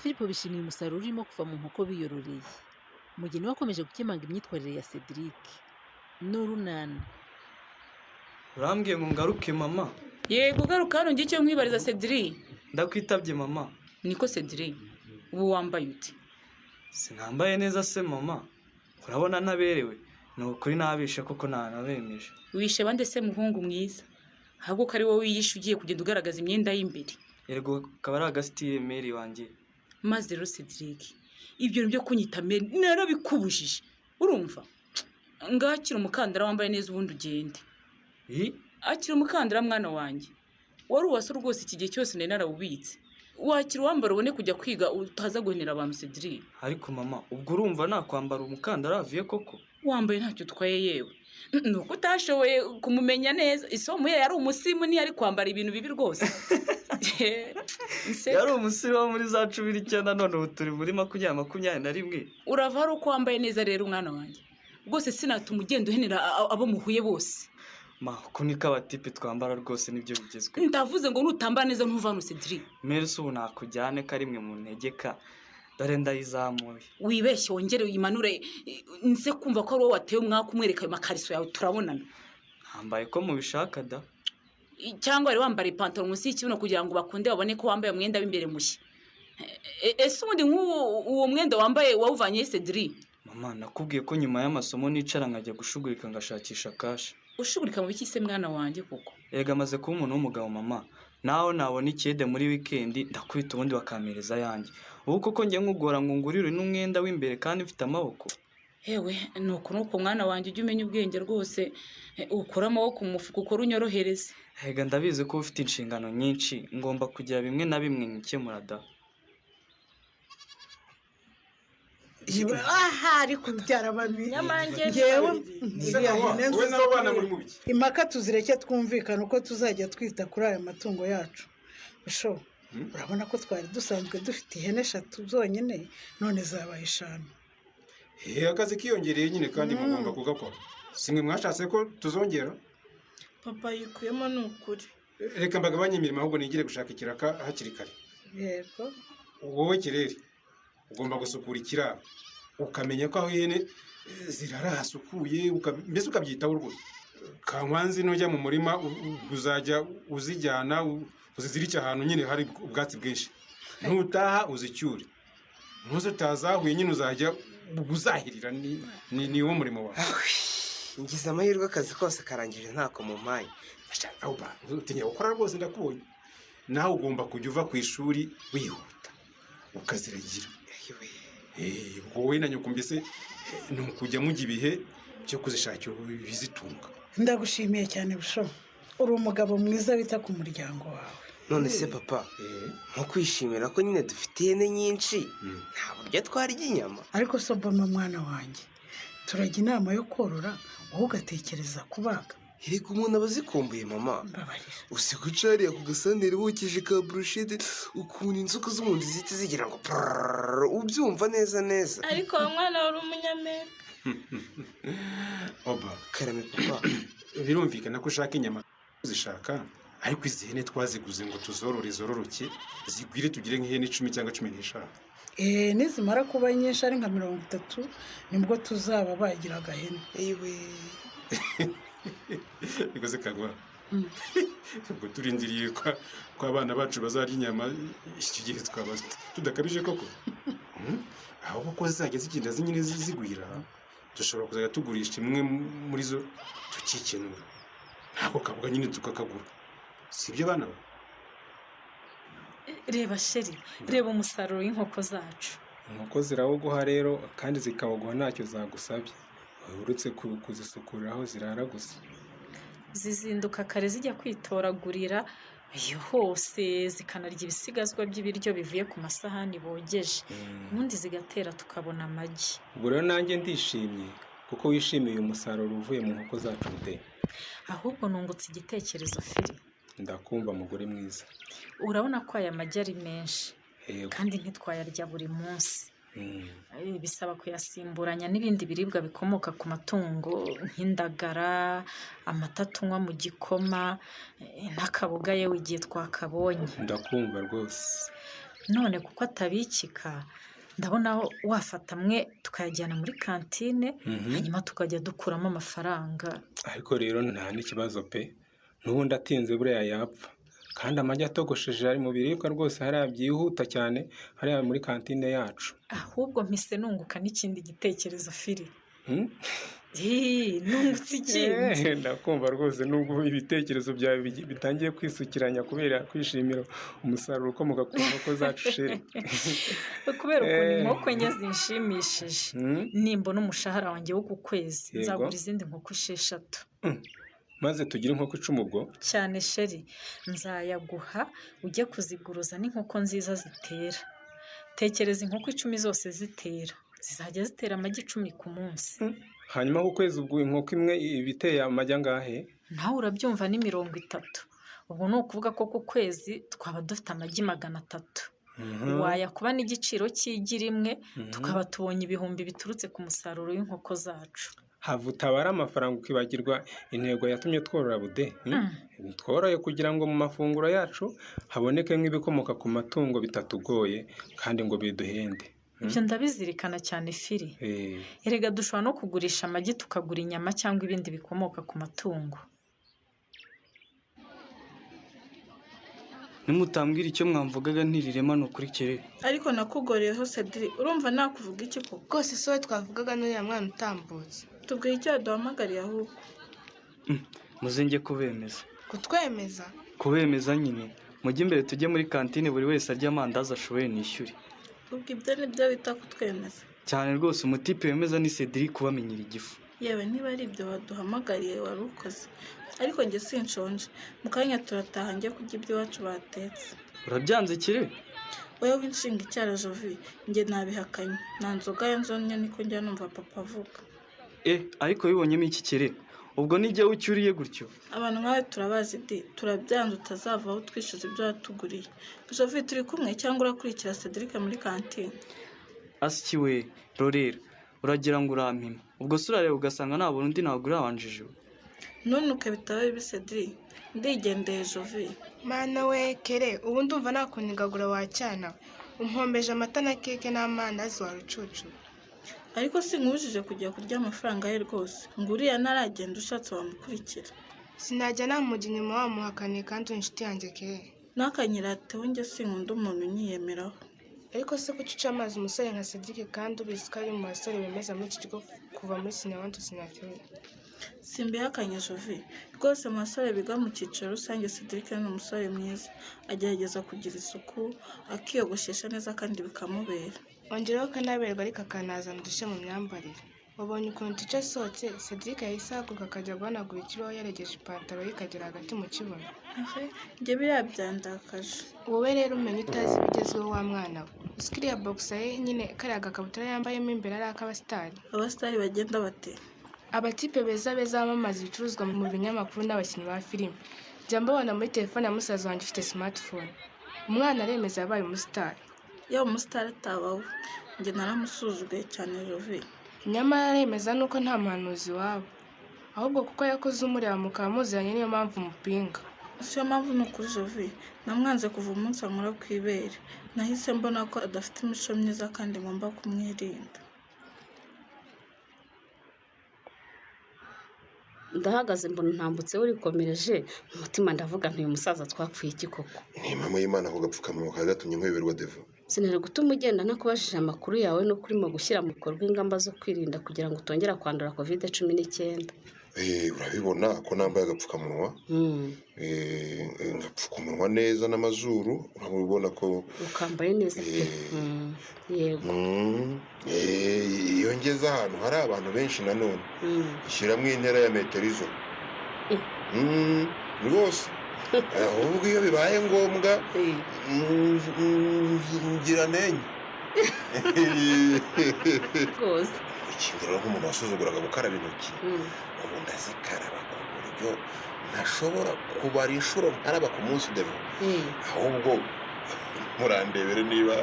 Filipo bishimiye umusaruro urimo kuva mu nkoko biyororeye. Umugeni we akomeje gukemanga imyitwarire ya Cedric. N'urunana. Urambwiye ngo ngaruke mama? Yego garuka hano ngiye icyo nkwibariza Cedric. Ndakwitabye mama. Niko Cedric, ubu wambaye ute? Sinambaye neza se mama? Urabona ntaberewe? Ni ukuri nabishe koko ntanabemeje. Wishe bande se muhungu mwiza? Ahubwo ko ari wowe wiyishe ugiye kugenda ugaragaza imyenda y'imbere. Yego kaba ari agasitire meri wanjye. Maze rero Cedric, ibyo byo kunyita meri narabikubujije. Urumva? Ngakira umukandara wambaye neza ubundi ugende. Akira umukandara mwana wanjye. Wari uwase rwose iki gihe cyose nari narawubitse. Wakira uwambara ubone kujya kwiga utaza guhenera abantu Cedric. Ariko mama, ubwo urumva nakwambara umukandara avuye koko? Wambaye ntacyo utwaye yewe. Nuko utashoboye kumumenya neza. Isomo ye yari umusimu ni ari kwambara ibintu bibi rwose. Yari umusimu wo muri za 19 none ubu turi muri 2021. Urava ari uko wambaye neza rero umwana wanjye. Rwose sinatuma ugenda uhenera abo muhuye bose. Ma kunika abatipe twambara rwose nibyo bigezwe. Ndavuze ngo nutambara neza ntuvano Cedric. Merse ubu nakujyane karimwe mu ntegeka. Dore ndayizamuye. Wibeshye wongere uyimanure nse kumva ko ari wowe wateye umwaka umwereka ayo makariso yawe turabonana. Hambaye ko mubishaka da. Cyangwa ari wambara ipantaro munsi y'ikibuno kugira ngo bakunde babone ko wambaye umwenda w'imbere mushya. Ese ubundi uwo mwenda wambaye wawuvanye Cedric? Mama nakubwiye ko nyuma y'amasomo nicara nkajya gushugurika ngashakisha kasha. Ushugurika mu biki se mwana wanjye koko? Ega maze kuba umuntu w'umugabo mama. Naho nabona ikede muri weekend ndakwita ubundi bakamereza yanjye. Ubu koko njye nkugora ngo ngurire n'umwenda w'imbere kandi mfite amaboko. Hewe nuko mwana wanjye ujye umenya ubwenge rwose ukora amaboko mu mufuka ukora unyorohereze. Ega ndabizi ko ufite inshingano nyinshi ngomba kugira bimwe na bimwe nkemura da. Ariko byarababiri ngewe wowe n'abana muri mubiki impaka tuzireke twumvikana uko tuzajya twita kuri aya matungo yacu. Usho urabona ko twari dusanzwe dufite ihene 3 zonyine none zabaye 5. Akazi kiyongereye nyine kandi mugomba kugakora. Simwe mwashatse ko tuzongera? Papa yikuyemo n'ukuri. Reka mbagabanye imirimo ahubwo nigire gushaka ikiraka hakiri kare. Yego. Wowe kirere ugomba gusukura ikiraro ukamenya ko aho ihene zirara hasukuye mbese ukabyitaho rwose. Kankwanzi nujya mu murima uzajya uzijyana uzizirike ahantu nyine hari ubwatsi bwinshi. Ntutaha uzicyure. Muzo tazahuye nyine uzajya uzahirira ni wo murimo wawe. Ngize amahirwe akazi kose karangije ntako mu mpaye. Aho ba utinya gukora rwose ndakubonye. Naho ugomba kujya uva ku ishuri wihuta ukaziragira. Wowe na nyoko mbese numukujya mujya ibihe byo kuzishakira bizitunga. Ndagushimiye cyane busho. Uri umugabo mwiza wita ku muryango wawe. None se papa nko kwishimira ko nyine dufite ihene nyinshi nta buryo twarya inyama. Ariko so mbona mwana wanjye turajya inama yo korora wowe ugatekereza kubaga. Erega umuntu abazikumbuye mama. Usikucariye ku gasandere bukije ka brushete ukuntu inzoka z'umuntu ziti zigira ngo ubyumva neza. Ariko mwana wari umunyamera. Oba karame papa. Birumvikana ko ushaka inyama zishaka ariko izi hene twaziguze ngo zororoke zigwire tugire nk'ihene 10 cyangwa 15. Nizimara kuba nyinshi ari nka 30 nibwo tuzaba bagira agahene. Ewe Ikoze kagwa. Ubwo turindiriye kwa abana bacu bazarya inyama iki gihe twabaza tudakabije koko. Aho kuko zizajya zigenda zinyine zigwira dushobora kuzajya tugurisha imwe muri zo tukikenura. Nako kavuga nyine tukakagura. Sibyo bana ba? Reba sheri, reba umusaruro w'inkoko zacu. Inkoko zirawuguha rero kandi zikawaguha ntacyo zagusabye. Uretse kuzisukurira aho zirara gusa. Zizinduka kare zijya kwitoragurira iyo hose zikanarya ibisigazwa by'ibiryo bivuye ku masahani bogeje. Ubundi zigatera tukabona amagi. Ubwo rero nanjye ndishimye kuko wishimiye umusaruro uvuye mu nkoko zacu de. Ahubwo nungutse igitekerezo Fili. Ndakumva mugore mwiza. Urabona ko aya magi ari menshi kandi ntitwayarya buri munsi. Bisaba kuyasimburanya n'ibindi biribwa bikomoka ku matungo nk'indagara, amata tunywa mu gikoma, n'akaboga yewe igihe twakabonye. Ndakumva rwose. none kuko atabikika ndabona wafata amwe tukayajyana muri kantine hanyuma tukajya dukuramo amafaranga. ariko rero nta n'ikibazo pe, n'ubundi atinze buriya yapfa, kandi amagi atogosheje ari mu biribwa rwose hariya byihuta cyane hariya muri kantine yacu. ahubwo mpise nunguka n'ikindi gitekerezo Fili. nungutse ikindi. ndakumva rwose nubwo ibitekerezo byawe bitangiye kwisukiranya kubera kwishimira umusaruro ukomoka ku nkoko zacu sheri. kubera ukuntu inkoko enye zinshimishije nimbona umushahara wanjye wo ku kwezi nzagura izindi nkoko 6. maze tugire inkoko 10 ubwo cyane sheri, nzayaguha ujye kuziguruza n'inkoko nziza zitera. tekereza inkoko 10 zose zitera zizajya zitera amagi 10 ku munsi. hanyuma ku kwezi ubwo inkoko imwe ibiteye amagi angahe? nawe urabyumva ni 30. ubwo ni ukuvuga ko ku kwezi twaba dufite amagi 300. wayakuba n'igiciro cy'igi rimwe tukaba tubonye ibihumbi biturutse ku musaruro w'inkoko zacu. havutabara amafaranga ukibagirwa intego yatumye tworora bude. tworoye kugira ngo mu mafunguro yacu haboneke nk'ibikomoka ku matungo bitatugoye kandi ngo biduhende. ibyo ndabizirikana cyane Fili. erega dushobora no kugurisha amagi tukagura inyama cyangwa ibindi bikomoka ku matungo. nimutambwira icyo mwamvugaga ntirirema nukurikire. ariko nakugoreyeho Cedric, urumva nakuvuga iki koko? rwose sowe twavugaga n'uriya mwana utambutse. tubwiye icyo yaduhamagariye ahubwo. muze njye kubemeza. kutwemeza? kubemeza nyine mujye imbere tujye muri kantine buri wese arya amandazi ashoboye nishyure. ubwo ibyo nibyo bita kutwemeza cyane rwose umutipe wemeza ni Cedric kubamenyera igifu. yewe niba ari ibyo waduhamagariye wari ukoze, ariko njye sinshonje, mu kanya turataha njye kurya ibyo iwacu batetse. urabyanze kire? wowe w'inshinga icyara Jovi, njye nabihakanye, nta nzoga yanzonye niko njya numva papa avuga. ariko wibonyemo iki kire? ubwo nijya ucyuriye gutyo? abantu nkawe turabazi di, turabyanze utazavaho twishyuza ibyo watuguriye. Jovi turi kumwe cyangwa urakurikira Cedric muri kantine? asiki we rorera uragira ngo urampima, ubwo se urareba ugasanga nabona undi ntabwo urabanjije. ntunuke bitaba bibi Cedric, ndigendeye Jovi. mana we kere, ubu ndumva nakunigagura wacyana, umpombeje amata na keke n'amandazi wa rucucu. ariko sinkubujije kujya kurya amafaranga ye rwose, ngo uriya naragenda ushatse wamukurikira. sinajya namujya inyuma wamuhakaniye kandi uri inshuti yanjye kere. nakanyirateho njye sinkunda umuntu unyiyemeraho. ariko se kuki uca amazi umusore nka Cedric kandi ubizi ko ari mu basore bemeza muri iki kigo kuva muri sinabandi sinaturi? simbihakanye Jovi, rwose mu basore biga mu cyiciro rusange Cedric ni umusore mwiza, agerageza kugira isuku akiyogoshesha neza kandi bikamubera. ongeraho kanaberwa ariko akanazana udushya mu myambarire. wabonye ukuntu duce asohotse Cedric yahise ahaguruka akajya guhanagura ikibaho yaregeje ipantaro ye ikagera hagati mu kibuno. njye biriya byandakaje. wowe rero umenya utazi ibigezweho wa mwana we. uzi ko iriya boxer ye nyine kariya gakabutura yambayemo imbere ari ak'abasitari. abasitari bagenda bate? abatipe beza bamamaza ibicuruzwa mu binyamakuru n'abakinnyi ba filime. njya mbabona muri telefone ya musaza wanjye ufite smartphone. umwana aremeza yabaye umusitari. yewe umusitari atabaho, njye naramusuzuguye cyane Jovi. nyamara aremeza nuko nta muhanuzi waba, ahubwo kuko yakoze umureba mukaba muziranye niyo mpamvu umupinga. siyo mpamvu ni ukuri Jovi, namwanze kuva umunsi ankora ku ibere, nahise mbona ko adafite imico myiza kandi ngomba kumwirinda. ndahagaze mbona ntambutse urikomereje umutima ndavuga nti uyu musaza twapfuye iki koko? ni mama y'Imana ako gapfukamunwa kari gatumye nkweberwa devo. sinari gutuma ugenda nakubajije amakuru yawe no kurimo gushyira mu bikorwa ingamba zo kwirinda kugira ngo utongera kwandura COVID-19. urabibona ko nambaye agapfukamunwa, ngapfuka umunwa neza n'amazuru, urabona ko ukambaye neza pe. yego. iyo ngeze ahantu hari abantu benshi nanone shyiramo intera ya metero izo rwose. ahubwo iyo bibaye ngombwa ngira nenye rwose. ikindi rero nk'umuntu wasuzuguraga gukaraba intoki, ubu ndazikaraba ku buryo ntashobora kubara inshuro nkaraba ku munsi devo. ahubwo murandebere niba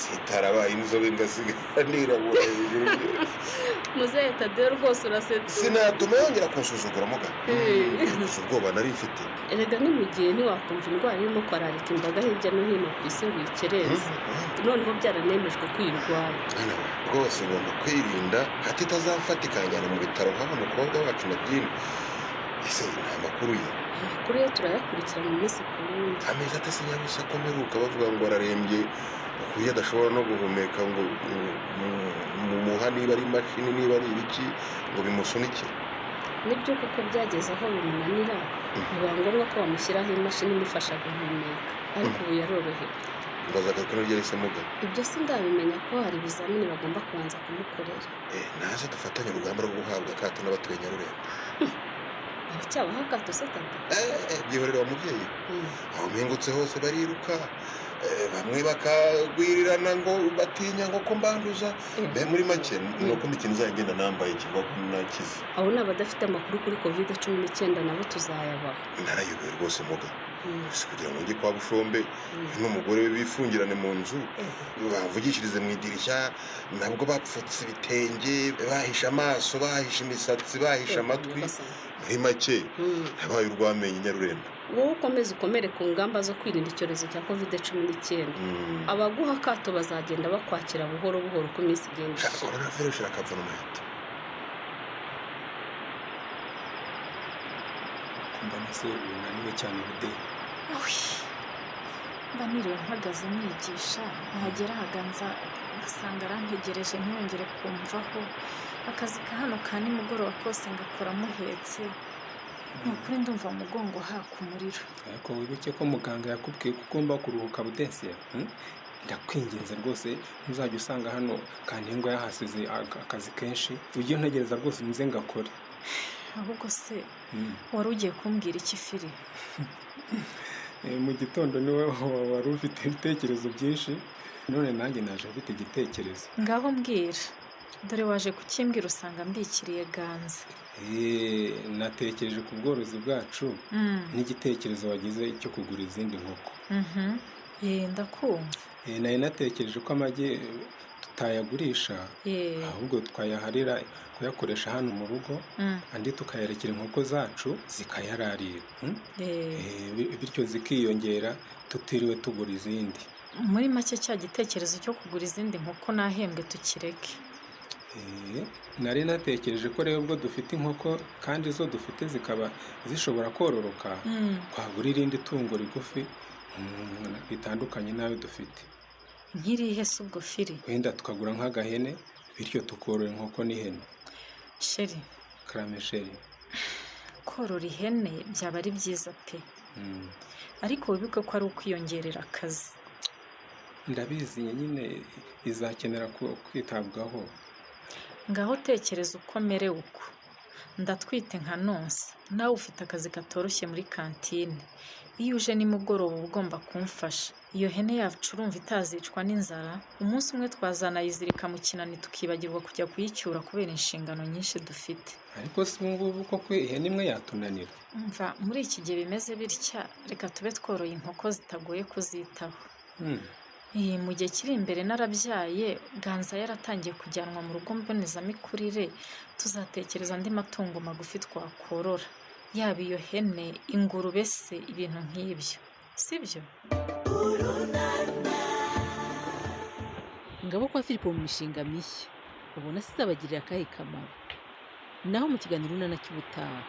zitarabaye inzobe ngasigara nirabura hejuru muzehe Tadeyo rwose urasetse sinatuma yongera kunsuzugura muga gusa ubwoba nari mfite erega ni mu gihe ntiwakumva indwara irimo kwararika imbaga hirya no hino ku isi ngo uyikereze noneho byaranemejwe ko uyirwaye rwose ngomba kwirinda hati itazamfata ikanjyana mu bitaro nk'aho umukobwa wacu Nadine. Ese nta makuru ye? Amakuru ye turayakurikirana umunsi ku wundi. Amezi atasinyabusa ko mperuka bavuga ngo ararembye ku buryo adashobora no guhumeka ngo mumuha niba ari imashini niba ari ibiki ngo bimusunikire. Nibyo kuko byageze aho bimunanira biba ngombwa ko bamushyiraho imashini imufasha guhumeka ariko ubu yarorohewe. Mbazaga ko naryo risa muga. Ibyo sindabimenya ko hari ibizamini bagomba kubanza kumukorera. Naze dufatanye urugamba rwo guhabwa akato n'abatuye Nyarurembo. Baracyabaho akato se Tata? Byihorera wa mubyeyi. Aho mpingutse hose bariruka. Bamwe bakagwirirana ngo batinya ngo ko mbanduza. Muri make nuko imikino izagenda nambaye ikiva ko nakize. Abo ni abadafite amakuru kuri COVID-19 nabo tuzayabaha. Narayobewe rwose muga. Si kugira ngo njye kwa Bushombe n'umugore we bifungirane mu nzu bavugishirize mu idirishya nabwo bapfutse ibitenge bahisha amaso bahisha imisatsi bahisha amatwi. Muri make yabaye urwamenye Nyarurembo. Wowe ukomeze ukomere ku ngamba zo kwirinda icyorezo cya COVID-19. Abaguha akato bazagenda bakwakira buhoro buhoro uko iminsi igenda. Coronavirus irakava n'umuheto. Mbona se unaniwe cyane Bude. Mba niriwe mpagaze nigisha nagera haganza ngasanga arantegereje ntiyongere kumvaho. Akazi ka hano ka nimugoroba kose ngakora muhetse. Ni ukuri ndumva mu mugongo haka umuriro. Ariko wibuke ko muganga yakubwiye ko ugomba kuruhuka Budensiya. Ndakwinginze rwose ntuzajya usanga hano Kantengo yahasize akazi kenshi ujye ntegereza rwose nze ngakore. Ahubwo se wari ugiye kumbwira iki Firi? Mu gitondo niwe wari ufite ibitekerezo byinshi none nanjye naje mfite igitekerezo. Ngaho mbwira. Dore waje kukimbwira usanga mbikiriye Ganza. Natekereje ku bworozi bwacu n'igitekerezo wagize cyo kugura izindi nkoko. Ndakumva. Nari natekereje ko amagi tutayagurisha ahubwo twayaharira kuyakoresha hano mu rugo andi tukayarekera inkoko zacu zikayararira. Bityo zikiyongera tutiriwe tugura izindi. Muri make cya gitekerezo cyo kugura izindi nkoko nahembwe tukireke. Nari natekereje ko rero ubwo dufite inkoko kandi zo dufite zikaba zishobora kororoka twagura irindi tungo rigufi bitandukanye nawe dufite. Nkirihe se ubwo Firi? Wenda tukagura nk'agahene bityo tukorora inkoko n'ihene. Sheri. Karame Sheri. Korora ihene byaba ari byiza pe. Ariko wibuke ko ari ukwiyongerera akazi. Ndabizi nyine izakenera kwitabwaho. Ngaho tekereza uko merewe uko. Ndatwite nka nonsa. Nawe ufite akazi katoroshye muri kantine. Iyo uje nimugoroba ugomba kumfasha. Iyo hene yacu urumva itazicwa n'inzara. Umunsi umwe twazanayizirika mu kinani tukibagirwa kujya kuyicyura kubera inshingano nyinshi dufite. Ariko si ngubu koko ihene imwe yatunanira. Umva muri iki gihe bimeze bitya reka tube tworoye inkoko zitagoye kuzitaho. Mu gihe kiri imbere narabyaye Ganza yaratangiye kujyanwa mu rugo mbonezamikurire tuzatekereza andi matungo magufi twakorora yaba iyo hene ingurube se ibintu nk'ibyo sibyo? Ngabo kwa Filipo mu mishinga mishya ubona sizabagirira akahe kamaro naho mu kiganiro cy'ubutaha.